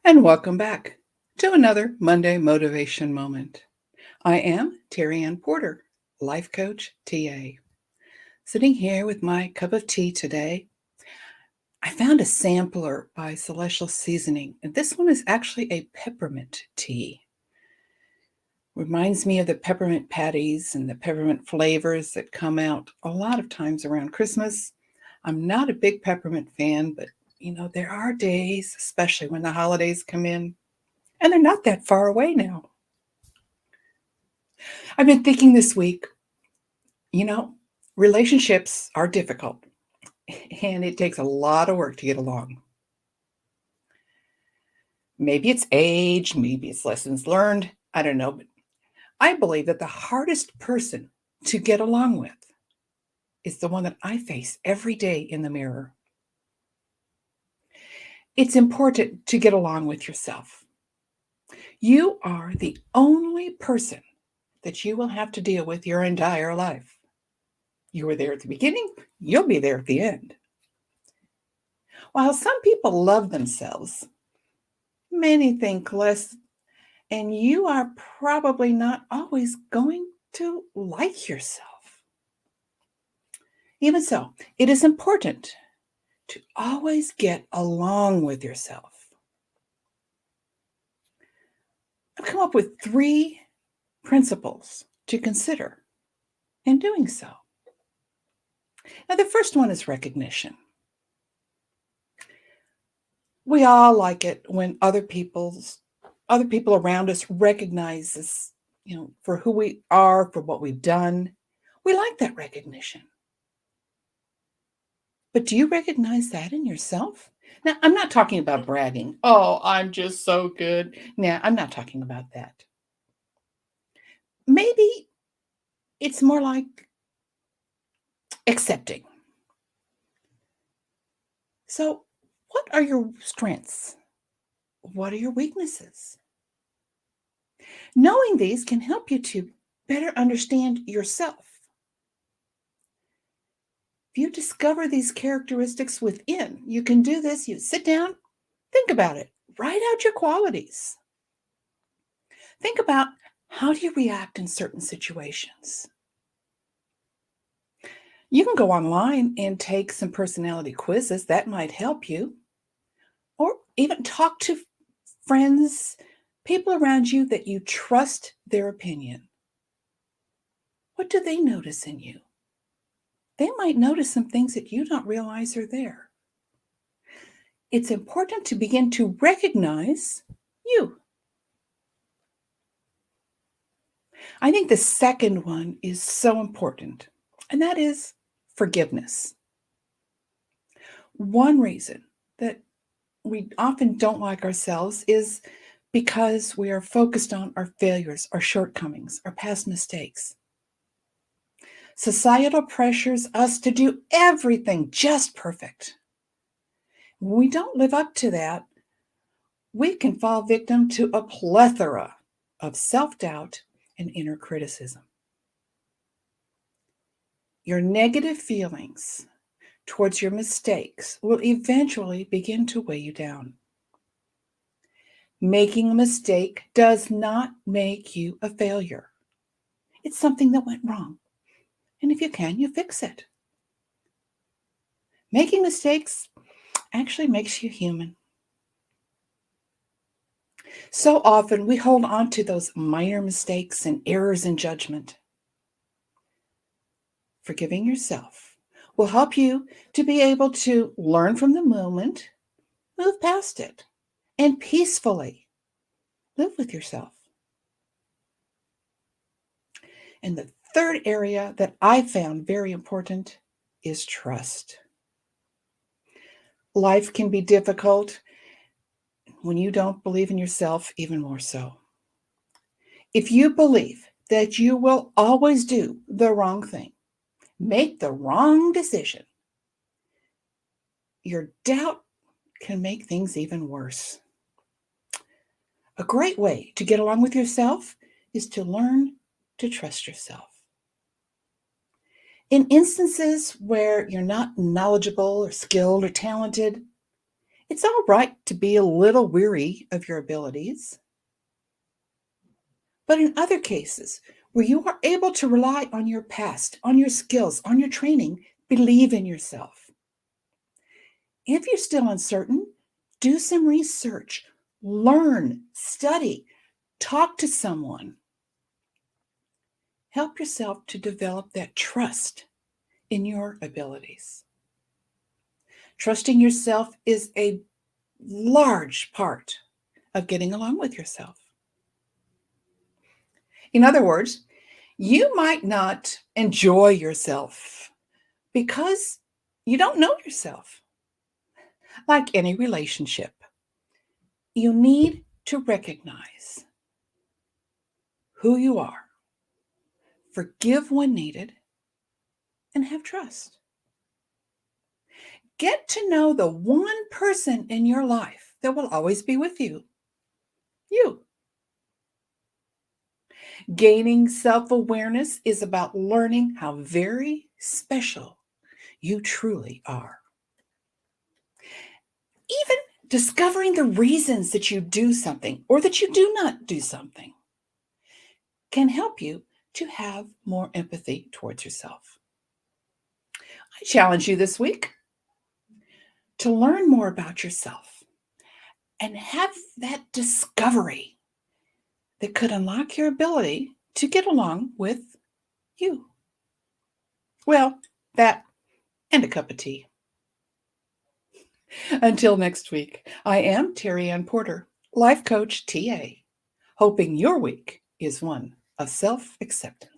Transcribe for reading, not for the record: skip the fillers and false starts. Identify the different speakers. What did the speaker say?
Speaker 1: And welcome back to another Monday Motivation Moment. I am Terry Ann Porter, Life Coach TA. Sitting here with my cup of tea today, I found a sampler by Celestial Seasoning, and this one is actually a peppermint tea. Reminds me of the peppermint patties and the peppermint flavors that come out a lot of times around Christmas. I'm not a big peppermint fan, but there are days, especially when the holidays come in, and they're not that far away now. I've been thinking this week, you know, relationships are difficult and it takes a lot of work to get along. Maybe it's age, maybe it's lessons learned. I don't know. But I believe that the hardest person to get along with is the one that I face every day in the mirror. It's important to get along with yourself. You are the only person that you will have to deal with your entire life. You were there at the beginning, you'll be there at the end. While some people love themselves, many think less, and you are probably not always going to like yourself. Even so, it is important to always get along with yourself. I've come up with 3 principles to consider in doing so. Now, the first one is recognition. We all like it when other people around us recognize us, for who we are, for what we've done. We like that recognition. But do you recognize that in yourself? Now, I'm not talking about bragging. Oh, I'm just so good. Nah, I'm not talking about that. Maybe it's more like accepting. So, what are your strengths? What are your weaknesses? Knowing these can help you to better understand yourself. If you discover these characteristics within, you can do this. You sit down, think about it, write out your qualities. Think about, how do you react in certain situations? You can go online and take some personality quizzes. That might help you. Or even talk to friends, people around you that you trust their opinion. What do they notice in you? They might notice some things that you don't realize are there. It's important to begin to recognize you. I think the second one is so important, and that is forgiveness. One reason that we often don't like ourselves is because we are focused on our failures, our shortcomings, our past mistakes. Societal pressures us to do everything just perfect. When we don't live up to that, we can fall victim to a plethora of self-doubt and inner criticism. Your negative feelings towards your mistakes will eventually begin to weigh you down. Making a mistake does not make you a failure. It's something that went wrong. And if you can, you fix it. Making mistakes actually makes you human. So often we hold on to those minor mistakes and errors in judgment. Forgiving yourself will help you to be able to learn from the moment, move past it, and peacefully live with yourself. And the third area that I found very important is trust. Life can be difficult when you don't believe in yourself, even more so. If you believe that you will always do the wrong thing, make the wrong decision, your doubt can make things even worse. A great way to get along with yourself is to learn to trust yourself. In instances where you're not knowledgeable or skilled or talented, It's all right to be a little weary of your abilities, but in other cases where you are able to rely on your past, on your skills, on your training, believe in yourself. If you're still uncertain, do some research, learn, study, talk to someone. Help yourself to develop that trust in your abilities. Trusting yourself is a large part of getting along with yourself. In other words, you might not enjoy yourself because you don't know yourself. Like any relationship, you need to recognize who you are, forgive when needed, and have trust. Get to know the one person in your life that will always be with you. You. Gaining self-awareness is about learning how very special you truly are. Even discovering the reasons that you do something or that you do not do something can help you to have more empathy towards yourself. I challenge you this week to learn more about yourself and have that discovery that could unlock your ability to get along with you. Well, that and a cup of tea. Until next week, I am Terry Ann Porter, Life Coach TA, hoping your week is one of self acceptance.